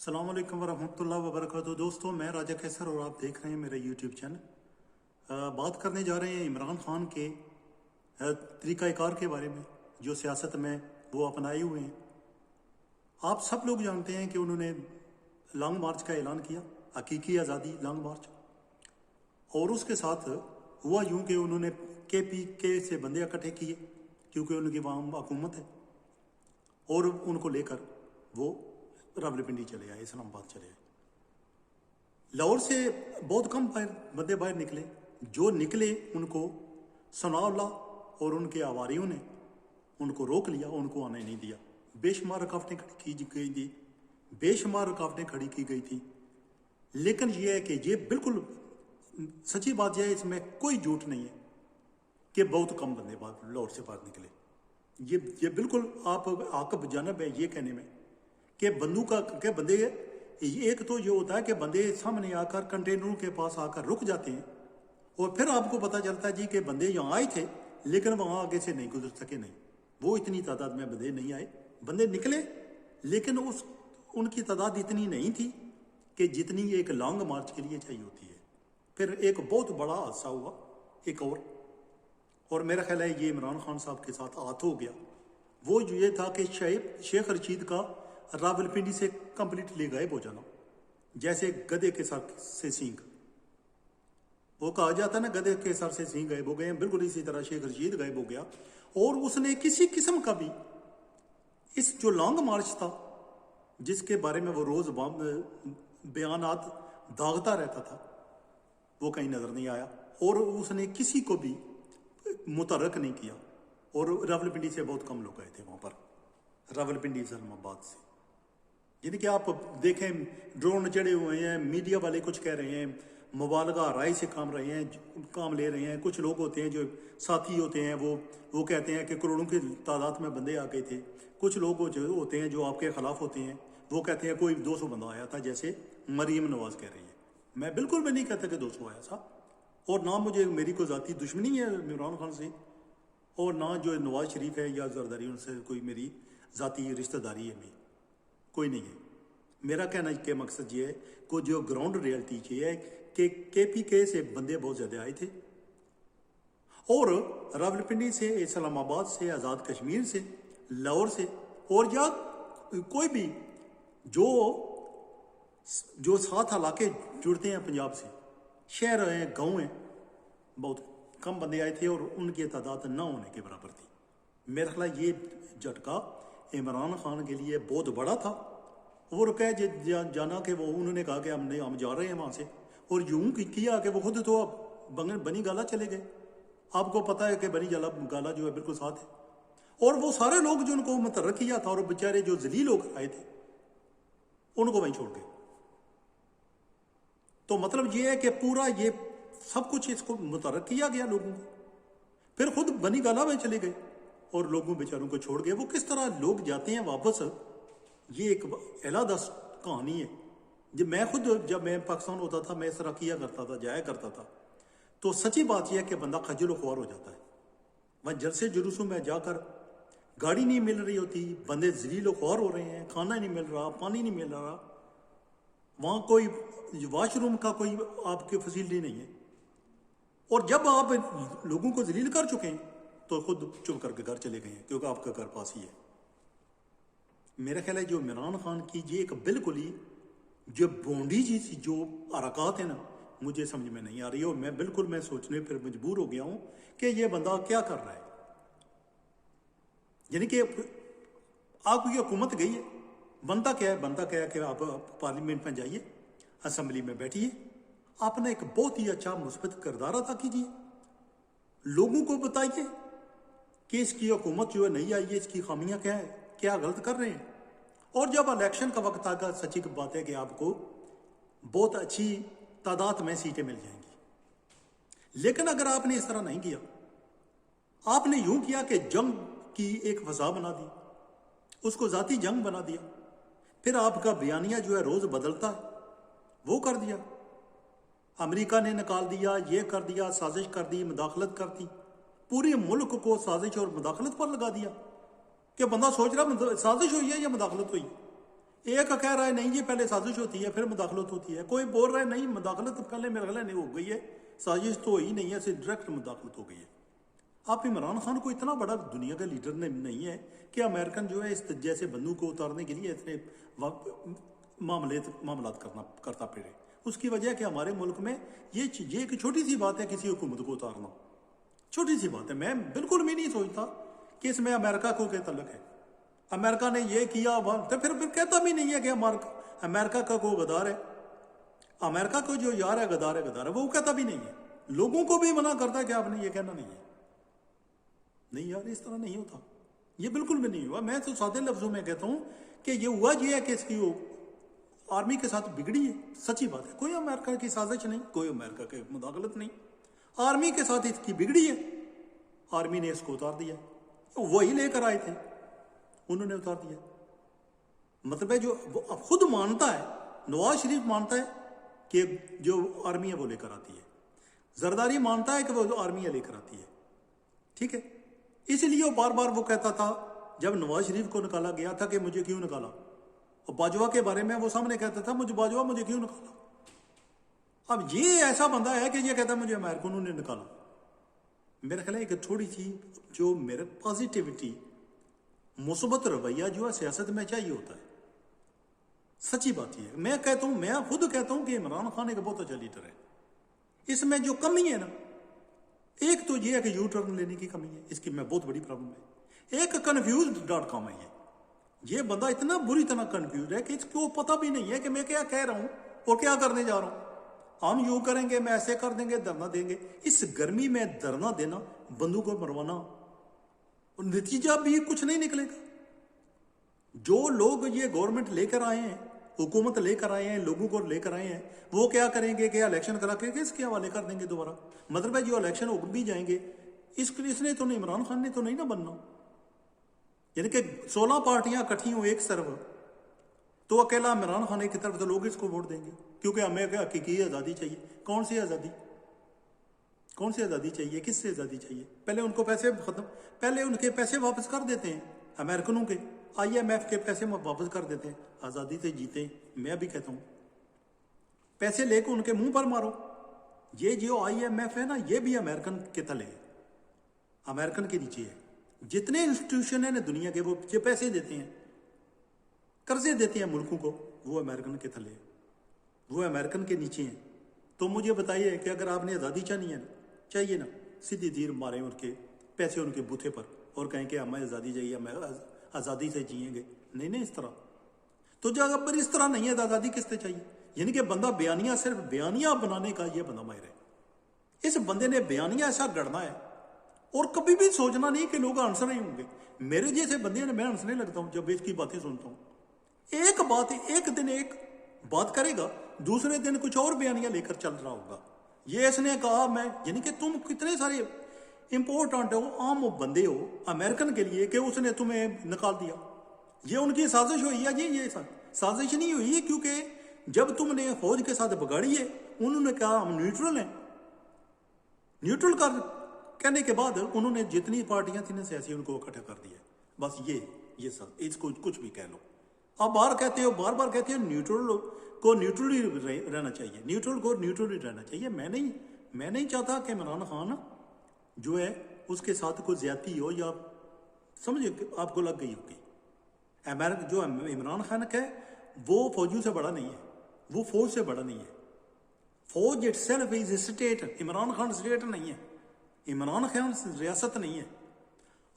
السلام علیکم ورحمۃ اللہ وبرکاتہ دوستوں، میں راجہ کیسر اور آپ دیکھ رہے ہیں میرا یوٹیوب چینل۔ بات کرنے جا رہے ہیں عمران خان کے طریقہ کار کے بارے میں جو سیاست میں وہ اپنائے ہوئے ہیں۔ آپ سب لوگ جانتے ہیں کہ انہوں نے لانگ مارچ کا اعلان کیا، حقیقی آزادی لانگ مارچ، اور اس کے ساتھ ہوا یوں کہ انہوں نے کے سے بندے اکٹھے کیے کیونکہ ان کی وہاں حکومت ہے، اور ان کو لے کر وہ راولپنڈی چلے آئے، اسلام آباد چلے آئے۔ لاہور سے بہت کم بندے باہر نکلے، جو نکلے ان کو ثناء اللہ اور ان کے آواریوں نے ان کو روک لیا، ان کو آنے نہیں دیا۔ بے شمار رکاوٹیں کھڑی کی گئی تھی، بے شمار رکاوٹیں کھڑی کی گئی تھی، لیکن یہ ہے کہ یہ بالکل سچی بات یہ ہے، اس میں کوئی جھوٹ نہیں ہے کہ بہت کم بندے لاہور سے باہر نکلے۔ یہ بالکل آپ عاقب جانب ہے یہ کہنے میں کہ کہ بندے، ایک تو یہ ہوتا ہے کہ بندے سامنے آ کر کنٹینروں کے پاس آ کر رک جاتے ہیں، اور پھر آپ کو پتہ چلتا ہے جی کہ بندے یہاں آئے تھے لیکن وہاں آگے سے نہیں گزر سکے، نہیں، وہ اتنی تعداد میں بندے نہیں آئے، بندے نکلے لیکن ان کی تعداد اتنی نہیں تھی کہ جتنی ایک لانگ مارچ کے لیے چاہیے ہوتی ہے۔ پھر ایک بہت بڑا حادثہ ہوا ایک اور میرا خیال ہے یہ عمران خان صاحب کے ساتھ ہو گیا۔ وہ جو یہ تھا کہ شیخ رشید کا راولپنڈی سے کمپلیٹلی غائب ہو جانا، جیسے گدھے کے سر سے سینگ، وہ کہا جاتا ہے نا گدھے کے سر سے سینگ غائب ہو گئے ہیں، بالکل اسی طرح شیخ رشید غائب ہو گیا، اور اس نے کسی قسم کا بھی اس جو لانگ مارچ تھا جس کے بارے میں وہ روز بیانات داغتا رہتا تھا، وہ کہیں نظر نہیں آیا، اور اس نے کسی کو بھی متحرک نہیں کیا، اور راولپنڈی سے بہت کم لوگ آئے تھے وہاں پر، راولپنڈی اسلام آباد سے۔ یعنی کہ آپ دیکھیں ڈرون چڑھے ہوئے ہیں، میڈیا والے کچھ کہہ رہے ہیں، مبالغہ رائے سے کام لے رہے ہیں، کچھ لوگ ہوتے ہیں جو ساتھی ہوتے ہیں وہ کہتے ہیں کہ کروڑوں کی تعداد میں بندے آ گئے تھے، کچھ لوگ جو ہوتے ہیں جو آپ کے خلاف ہوتے ہیں وہ کہتے ہیں کوئی 200 بندہ آیا تھا، جیسے مریم نواز کہہ رہی ہے۔ میں بالکل بھی نہیں کہتا کہ 200 آیا تھا، اور نہ میری کوئی ذاتی دشمنی ہے عمران خان سے، اور نہ جو نواز شریف ہے یا زرداری ان سے کوئی میری ذاتی رشتہ داری ہے، کوئی نہیں ہے۔ میرا کہنا کہ مقصد یہ ہے کہ جو گراؤنڈ ریئلٹی یہ ہے کہ کے سے بندے بہت زیادہ آئے تھے، اور راولپنڈی سے، اسلام آباد سے، آزاد کشمیر سے، لاہور سے، اور یا کوئی بھی جو 7 علاقے جڑتے ہیں پنجاب سے، شہر ہیں، گاؤں ہیں، بہت کم بندے آئے تھے، اور ان کی تعداد نہ ہونے کے برابر تھی۔ میرا خیال یہ جھٹکا عمران خان کے لیے بہت بڑا تھا، اور جانا کہ انہوں نے کہا کہ ہم جا رہے ہیں وہاں سے، اور یوں کیا کہ وہ خود تو بنی گالا چلے گئے۔ آپ کو پتہ ہے کہ بنی گالا جو ہے بالکل ساتھ ہے، اور وہ سارے لوگ جو ان کو متحرک کیا تھا، اور بیچارے جو ذلیل لوگ آئے تھے ان کو وہیں چھوڑ گئے۔ تو مطلب یہ ہے کہ پورا یہ سب کچھ اس کو متحرک کیا گیا لوگوں کو، پھر خود بنی گالا میں چلے گئے اور لوگوں بیچاروں کو چھوڑ گئے۔ وہ کس طرح لوگ جاتے ہیں واپس، یہ ایک علیحدہ کہانی ہے۔ جب میں پاکستان ہوتا تھا میں اس طرح کیا کرتا تھا، جایا کرتا تھا، تو سچی بات یہ ہے کہ بندہ خجل و خوار ہو جاتا ہے۔ وہاں جلسے جلوسوں میں جا کر گاڑی نہیں مل رہی ہوتی، بندے ذلیل و خوار ہو رہے ہیں، کھانا نہیں مل رہا، پانی نہیں مل رہا، وہاں کوئی واش روم کا کوئی آپ کی فیسلٹی نہیں ہے، اور جب آپ لوگوں کو ذلیل کر چکے ہیں تو خود چپ کر کے گھر چلے گئے ہیں، کیونکہ آپ کا گھر پاس ہی ہے۔ میرا خیال ہے جو عمران خان کی یہ ایک بالکل ہی جو بونڈی جی سی جو حرکات ہیں نا، مجھے سمجھ میں نہیں آ رہی، اور میں سوچنے پھر مجبور ہو گیا ہوں کہ یہ بندہ کیا کر رہا ہے۔ یعنی کہ آپ کی حکومت گئی ہے، بنتا کیا ہے کہ آپ پارلیمنٹ میں جائیے، اسمبلی میں بیٹھیے، آپ نے ایک بہت ہی اچھا مثبت کردار ادا کیجیے، لوگوں کو بتائیے کہ اس کی حکومت جو ہے نہیں آئی ہے، اس کی خامیاں کیا ہے، کیا غلط کر رہے ہیں، اور جب الیکشن کا وقت آگا، سچی بات ہے کہ آپ کو بہت اچھی تعداد میں سیٹیں مل جائیں گی۔ لیکن اگر آپ نے اس طرح نہیں کیا، آپ نے یوں کیا کہ جنگ کی ایک فضا بنا دی، اس کو ذاتی جنگ بنا دیا، پھر آپ کا بیانیہ جو ہے روز بدلتا ہے، وہ کر دیا، امریکہ نے نکال دیا، یہ کر دیا، سازش کر دی، مداخلت کر دی، پورے ملک کو سازش اور مداخلت پر لگا دیا کہ بندہ سوچ رہا سازش ہوئی ہے یا مداخلت ہوئی، ایک کہہ رہا ہے نہیں یہ پہلے سازش ہوتی ہے پھر مداخلت ہوتی ہے، کوئی بول رہا ہے نہیں مداخلت پہلے میرے خیال نہیں ہو گئی ہے، سازش تو ہوئی نہیں ہے، صرف ڈائریکٹ مداخلت ہو گئی ہے۔ آپ عمران خان کو اتنا بڑا دنیا کا لیڈر نہیں ہے کہ امریکن جو ہے اس جیسے بندوں کو اتارنے کے لیے اتنے معاملات کرتا پھرے۔ اس کی وجہ کہ ہمارے ملک میں یہ ایک چھوٹی سی بات ہے کسی حکومت کو اتارنا، چھوٹی سی بات ہے۔ میں بالکل بھی نہیں سوچتا کہ اس میں امریکہ کو کیا تعلق ہے، امریکہ نے یہ کیا تو پھر کہتا بھی نہیں ہے کہ امریکہ کا کوئی غدار ہے، امریکہ کو جو یار ہے غدار ہے وہ کہتا بھی نہیں ہے، لوگوں کو بھی منع کرتا ہے کہ آپ نے یہ کہنا نہیں ہے۔ نہیں یار اس طرح نہیں ہوتا، یہ بالکل بھی نہیں ہوا۔ میں تو سادے لفظوں میں کہتا ہوں کہ یہ ہوا یہ ہے کہ اس کی آرمی کے ساتھ بگڑی ہے، سچی بات ہے، کوئی امریکہ کی سازش نہیں، کوئی امریکہ کی مداخلت نہیں، آرمی کے ساتھ اس کی بگڑی ہے، آرمی نے اس کو اتار دیا، وہی لے کر آئے تھے انہوں نے اتار دیا۔ مطلب ہے جو خود مانتا ہے، نواز شریف مانتا ہے کہ جو آرمی ہے وہ لے کر آتی ہے، زرداری مانتا ہے کہ وہ آرمی لے کر آتی ہے، ٹھیک ہے۔ اس لیے وہ بار بار وہ کہتا تھا جب نواز شریف کو نکالا گیا تھا کہ مجھے کیوں نکالا، اور باجوہ کے بارے میں وہ سامنے کہتا تھا باجوہ مجھے کیوں نکالا۔ اب یہ ایسا بندہ ہے کہ یہ کہتا ہے مجھے امریکنوں نے نکالا۔ میرا خیال ہے کہ تھوڑی سی جو میرے پازیٹیوٹی مثبت رویہ جو ہے سیاست میں چاہیے ہوتا ہے، سچی بات یہ ہے۔ میں کہتا ہوں، میں خود کہتا ہوں کہ عمران خان ایک بہت اچھا لیڈر ہے۔ اس میں جو کمی ہے نا، ایک تو یہ ہے کہ یو ٹرن لینے کی کمی ہے، اس کی میں بہت بڑی پرابلم ہے۔ ایک confused.com ہے یہ بندہ اتنا بری طرح کنفیوز ہے کہ اس کو پتہ بھی نہیں ہے کہ میں کیا کہہ رہا ہوں اور کیا کرنے جا رہا ہوں۔ ہم یوں کریں گے، میں ایسے کر دیں گے، دھرنا دیں گے۔ اس گرمی میں دھرنا دینا، بندوں کو مروانا، اور نتیجہ بھی کچھ نہیں نکلے گا۔ جو لوگ یہ گورنمنٹ لے کر آئے ہیں، حکومت لے کر آئے ہیں، لوگوں کو لے کر آئے ہیں، وہ کیا کریں گے کہ الیکشن کرا کے اس کے حوالے کر دیں گے دوبارہ۔ مطلب ہے جو الیکشن ہو بھی جائیں گے، اس نے تو نہیں، عمران خان نے تو نہیں نہ بننا۔ یعنی کہ 16 پارٹیاں اکٹھی ہوں ایک طرف، تو اکیلا عمران خان کی طرف تو لوگ اس کو ووٹ دیں گے، کیونکہ ہمیں حقیقی آزادی چاہیے۔ کون سی آزادی؟ کون سی آزادی چاہیے؟ کس سے آزادی چاہیے؟ پہلے ان کو پیسے پہلے ان کے پیسے واپس کر دیتے ہیں، امریکنوں کے IMF کے پیسے واپس کر دیتے ہیں، آزادی سے جیتے ہیں۔ میں بھی کہتا ہوں پیسے لے کے ان کے منہ پر مارو۔ یہ جو IMF ہے نا، یہ بھی امریکن کے تلے ہے، امریکن کے نیچے ہے۔ جتنے انسٹیٹیوشن ہیں نا دنیا کے، وہ جو پیسے دیتے ہیں، قرضے دیتے ہیں ملکوں کو، وہ امریکن کے تلے ہے، وہ امریکن کے نیچے ہیں۔ تو مجھے بتائیے کہ اگر آپ نے آزادی چاہیے نا، سیدھی تیر ماریں ان کے پیسے ان کے بوتھے پر اور کہیں کہ ہمیں آزادی چاہیے، ہمیں آزادی سے جئیں گے۔ نہیں اس طرح تو جب پر اس طرح نہیں ہے تو آزادی کس سے چاہیے؟ یعنی کہ بندہ بیانیہ، صرف بیانیہ بنانے کا یہ بندہ ماہر ہے۔ اس بندے نے بیانیہ ایسا گڑنا ہے اور کبھی بھی سوچنا نہیں کہ لوگ ہنس رہے ہوں گے۔ میرے جیسے بندے نے، میں ہنسنے لگتا ہوں جب اس کی باتیں سنتا ہوں۔ ایک دن ایک بات کرے گا، دوسرے دن کچھ اور بیانیہ لے کر چل رہا ہوگا۔ یہ اس نے کہا میں، یعنی کہ تم کتنے سارے امپورٹنٹ ہو، عام بندے ہو امریکن کے لیے کہ اس نے تمہیں نکال دیا۔ یہ ان کی سازش ہوئی ہے جی، یہ سازش نہیں ہوئی ہے، کیونکہ جب تم نے فوج کے ساتھ بگاڑی ہے، انہوں نے کہا ہم نیوٹرل ہیں۔ نیوٹرل کہنے کے بعد انہوں نے جتنی پارٹیاں تھیں سیاسی ان کو اکٹھا کر دیا۔ بس یہ سب، اس کو کچھ بھی کہہ لو۔ آپ بار بار کہتے ہو نیوٹرل کو نیوٹرل ہی رہنا چاہیے، نیوٹرل کو نیوٹرل ہی رہنا چاہیے۔ میں نہیں چاہتا کہ عمران خان جو ہے اس کے ساتھ کوئی زیادتی ہو، یا سمجھے آپ کو لگ گئی ہوگی۔ جو عمران خان کا ہے وہ فوجیوں سے بڑا نہیں ہے، وہ فوج سے بڑا نہیں ہے۔ فوج it self is state, Imran Khan state نہیں ہے، عمران خان ریاست نہیں ہے۔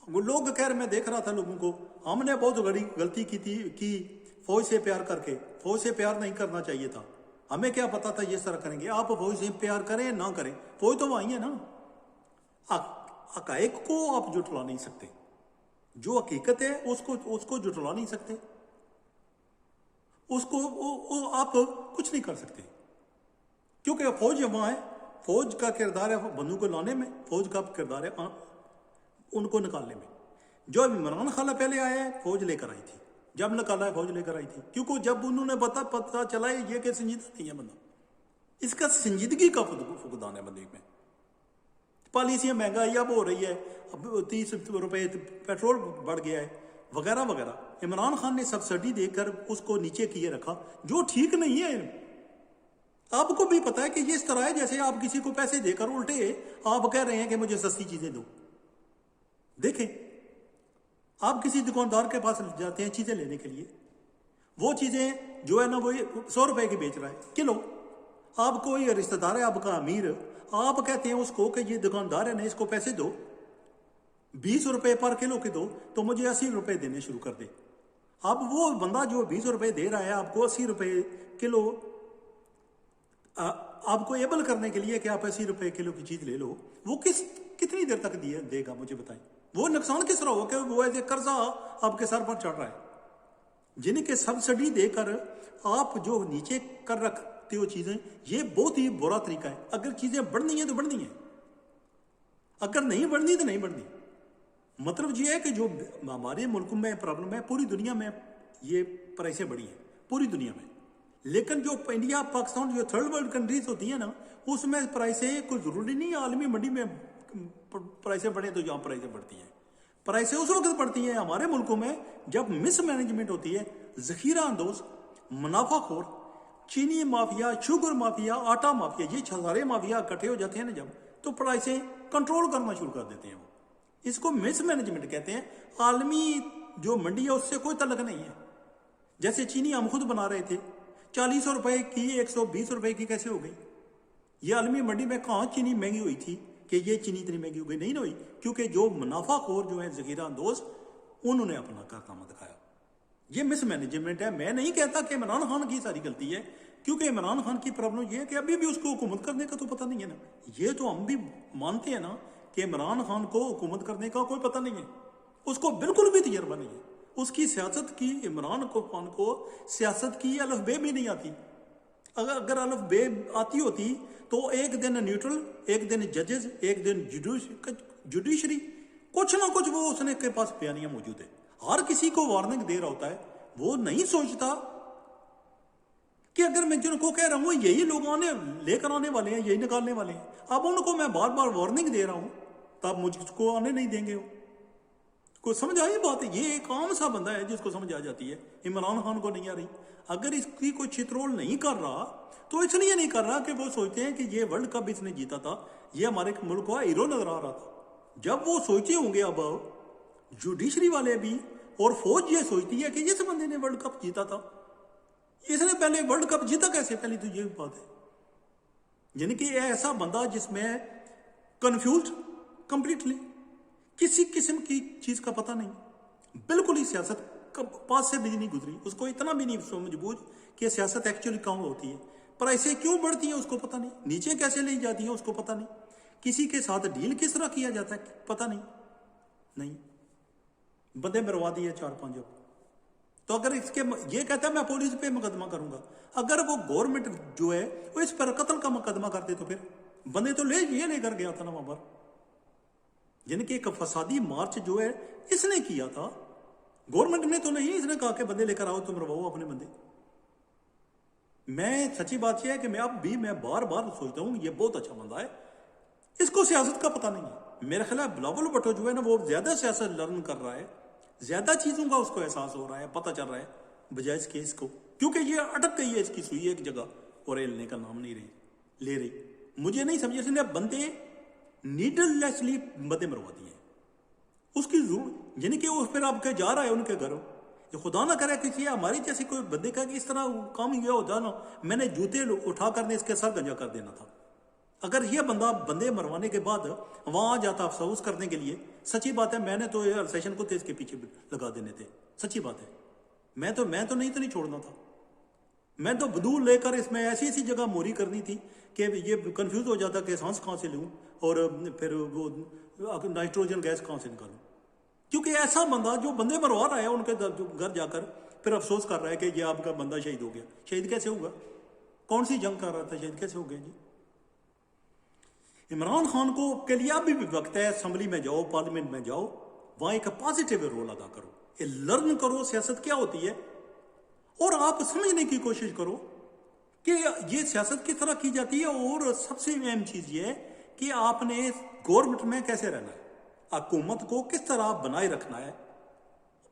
وہ لوگ کہہ رہے، میں دیکھ رہا تھا لوگوں کو، ہم نے بہت بڑی غلطی کی فوج سے پیار کر کے۔ فوج سے پیار نہیں کرنا چاہیے تھا، ہمیں کیا پتا تھا یہ طرح کریں گے۔ آپ فوج سے پیار کریں نہ کریں، فوج تو وہی ہے نا۔ حقائق کو آپ جھٹلا نہیں سکتے، جو حقیقت ہے اس کو جھٹلا نہیں سکتے، اس کو آپ کچھ نہیں کر سکتے، کیونکہ فوج وہاں ہے۔ فوج کا کردار ہے بندوں کو لانے میں، فوج کا کردار ہے ان کو نکالنے میں۔ جو عمران خان پہلے آیا ہے، فوج لے کر آئی تھی، جب نکالا ہے فوج لے کر آئی تھی، کیونکہ جب انہوں نے پتا چلا یہ کہ سنجیدہ نہیں ہے بندہ، اس کا سنجیدگی کا فقدان ہے بندے میں۔ پالیسیاں مہنگائی اب ہو رہی ہے، اب 30 روپے پیٹرول بڑھ گیا ہے، وغیرہ وغیرہ. عمران خان نے سبسڈی دے کر اس کو نیچے کیے رکھا جو ٹھیک نہیں ہے. آپ کو بھی پتا ہے کہ یہ اس طرح ہے جیسے آپ کسی کو پیسے دے کر الٹے آپ کہہ رہے ہیں کہ مجھے سستی چیزیں دو. دیکھیں آپ کسی دکاندار کے پاس جاتے ہیں چیزیں لینے کے لیے, وہ چیزیں جو ہے نا وہ 100 روپے کی بیچ رہا ہے کلو. آپ کوئی رشتہ دار ہے آپ کا امیر, آپ کہتے ہیں اس کو کہ یہ دکاندار ہے نا اس کو پیسے دو 20 روپے پر کلو کے دو تو مجھے 80 روپے دینے شروع کر دے. اب وہ بندہ جو 20 روپے دے رہا ہے آپ کو 80 روپے کلو آپ کو ایبل کرنے کے لیے کہ آپ 80 روپے کلو کی چیز لے لو, وہ کتنی دیر تک دے گا مجھے بتائیں. وہ نقصان کس طرح ہو کہ وہ ایسے قرضہ آپ کے سر پر چڑھ رہا ہے. جن کے سبسڈی دے کر آپ جو نیچے کر رکھتے ہو چیزیں, یہ بہت ہی برا طریقہ ہے. اگر چیزیں بڑھنی ہیں تو بڑھنی ہیں, اگر نہیں بڑھنی تو نہیں بڑھنی. مطلب یہ ہے کہ جو ہمارے ملک میں پرابلم ہے, پوری دنیا میں یہ پرائسیں بڑھی ہیں پوری دنیا میں. لیکن جو انڈیا پاکستان جو تھرڈ ورلڈ کنٹریز ہوتی ہیں نا, اس میں پرائسیں کوئی ضروری نہیں عالمی منڈی میں پرائسیں بڑھیں تو یہاں پرائسیں بڑھتی ہیں. پرائسیں اس وقت بڑھتی ہیں ہمارے ملکوں میں جب مس مینجمنٹ ہوتی ہے, ذخیرہ اندوز, منافع خور, چینی مافیا, شوگر مافیا, آٹا مافیا, یہ سارے مافیا اکٹھے ہو جاتے ہیں نا جب, تو پرائسیں کنٹرول کرنا شروع کر دیتے ہیں. وہ اس کو مس مینجمنٹ کہتے ہیں. عالمی جو منڈی ہے اس سے کوئی تعلق نہیں ہے. جیسے چینی ہم خود بنا رہے تھے 40 روپے کی 120 روپے کی کیسے ہو گئی؟ یہ عالمی منڈی میں کہاں چینی مہنگی ہوئی تھی کہ یہ چینی اتنی مہنگی ہو گئی؟ نہیں ہوئی, کیونکہ جو منافع خور جو ہیں ذخیرہ اندوز انہوں نے اپنا کارنامہ دکھایا. یہ مس مینجمنٹ ہے. میں نہیں کہتا کہ عمران خان کی ساری غلطی ہے, کیونکہ عمران خان کی پرابلم یہ ہے کہ ابھی بھی اس کو حکومت کرنے کا تو پتہ نہیں ہے نا. یہ تو ہم بھی مانتے ہیں نا کہ عمران خان کو حکومت کرنے کا کوئی پتہ نہیں ہے, اس کو بالکل بھی تجربہ نہیں ہے. اس کی سیاست کی, عمران خان کو سیاست کی الف بے بھی نہیں آتی. اگر الف بے آتی ہوتی تو ایک دن نیوٹرل, ایک دن ججز, ایک دن جوڈیشری, کچھ نہ کچھ وہ اس نے کے پاس بیانیاں موجود ہے. ہر کسی کو وارننگ دے رہا ہوتا ہے. وہ نہیں سوچتا کہ اگر میں جن کو کہہ رہا ہوں یہی لوگ لے کر آنے والے ہیں, یہی نکالنے والے ہیں, اب ان کو میں بار بار وارننگ دے رہا ہوں تب مجھ کو آنے نہیں دیں گے. کوئی سمجھ آئی بات ہے؟ یہ ایک عام سا بندہ ہے جس کو سمجھ آ جاتی ہے. عمران خان کو نہیں آ رہی. اگر اس کی کوئی چترول نہیں کر رہا تو اس لیے نہیں کر رہا کہ وہ سوچتے ہیں کہ یہ ورلڈ کپ اس نے جیتا تھا, یہ ہمارے ملک کا ہیرو نظر آ رہا تھا. جب وہ سوچے ہوں گے, اب جوڈیشری والے بھی اور فوج یہ سوچتی ہے کہ اس بندے نے ورلڈ کپ جیتا تھا, اس نے پہلے ورلڈ کپ جیتا کیسے؟ پہلی تو یہ بات ہے. یعنی کہ ایسا بندہ جس میں کنفیوزڈ کمپلیٹلی, کسی قسم کی چیز کا پتہ نہیں, بالکل ہی سیاست پاس سے بھی نہیں گزری, اس کو اتنا بھی نہیں سمجھ بوجھ کہ سیاست ایکچولی کہاں ہوتی ہے. پرائسیں کیوں بڑھتی ہیں اس کو پتہ نہیں, نیچے کیسے لی جاتی ہیں اس کو پتہ نہیں, کسی کے ساتھ ڈیل کس طرح کیا جاتا ہے پتہ نہیں. بندے مروا دیے 4-5. تو اگر اس کے یہ کہتا ہے میں پولیس پہ مقدمہ کروں گا, اگر وہ گورنمنٹ جو ہے وہ اس پر قتل کا مقدمہ کرتے تو پھر بندے تو لے کر گیا تھا نا وہاں پر. یعنی کہ ایک فسادی مارچ جو ہے اس نے کیا تھا, گورنمنٹ نے تو نہیں. اس نے کہا کہ بندے لے کر آؤ, تم مرواؤ اپنے بندے. میں سچی بات یہ ہے کہ میں بار بار سوچتا ہوں یہ بہت اچھا بندہ ہے, اس کو سیاست کا پتہ نہیں ہے. میرا خیال ہے بلاول بھٹو جو ہے نا وہ زیادہ سیاست لرن کر رہا ہے, زیادہ چیزوں کا اس کو احساس ہو رہا ہے, پتہ چل رہا ہے, بجائے اس کے اس کو, کیونکہ یہ اٹک گئی ہے اس کی سوئی ایک جگہ اور ہلنے کا نام نہیں لے رہی. مجھے نہیں سمجھ, اس نے بندے نیڈل لیسلی بندے مروا دیے اس کی ضرور. یعنی کہ اس پھر آپ کے جا رہا ہے ان کے گھر, خدا نہ کرے کسی ہماری جیسی کوئی بندے کا کہ اس طرح کام ہی ہوتا نا, میں نے جوتے اٹھا کر اس کے سر گنجا کر دینا تھا. اگر یہ بندہ بندے مروانے کے بعد وہاں آ جاتا افسوس کرنے کے لیے, سچی بات ہے میں نے تو یہ سیشن کو اس کے پیچھے لگا دینے تھے. سچی بات ہے, میں تو نہیں چھوڑنا تھا. میں تو بدول لے کر اس میں ایسی جگہ موری کرنی تھی کہ یہ کنفیوز ہو جاتا کہ سانس کہاں سے لوں اور پھر وہ نائٹروجن گیس کہاں سے نکالوں. کیونکہ ایسا بندہ جو بندے مروا رہا ہے ان کے گھر جا کر پھر افسوس کر رہا ہے کہ یہ آپ کا بندہ شہید ہو گیا. شہید کیسے ہوگا؟ کون سی جنگ کر رہا تھا, شہید کیسے ہو گیا جی؟ عمران خان کو کے لیے ابھی بھی وقت ہے, اسمبلی میں جاؤ, پارلیمنٹ میں جاؤ, وہاں ایک پازیٹیو رول ادا کرو, لرن کرو سیاست کیا ہوتی ہے, اور آپ سمجھنے کی کوشش کرو کہ یہ سیاست کس طرح کی جاتی ہے. اور سب سے اہم چیز یہ ہے کہ آپ نے گورنمنٹ میں کیسے رہنا ہے, حکومت کو کس طرح بنائے رکھنا ہے,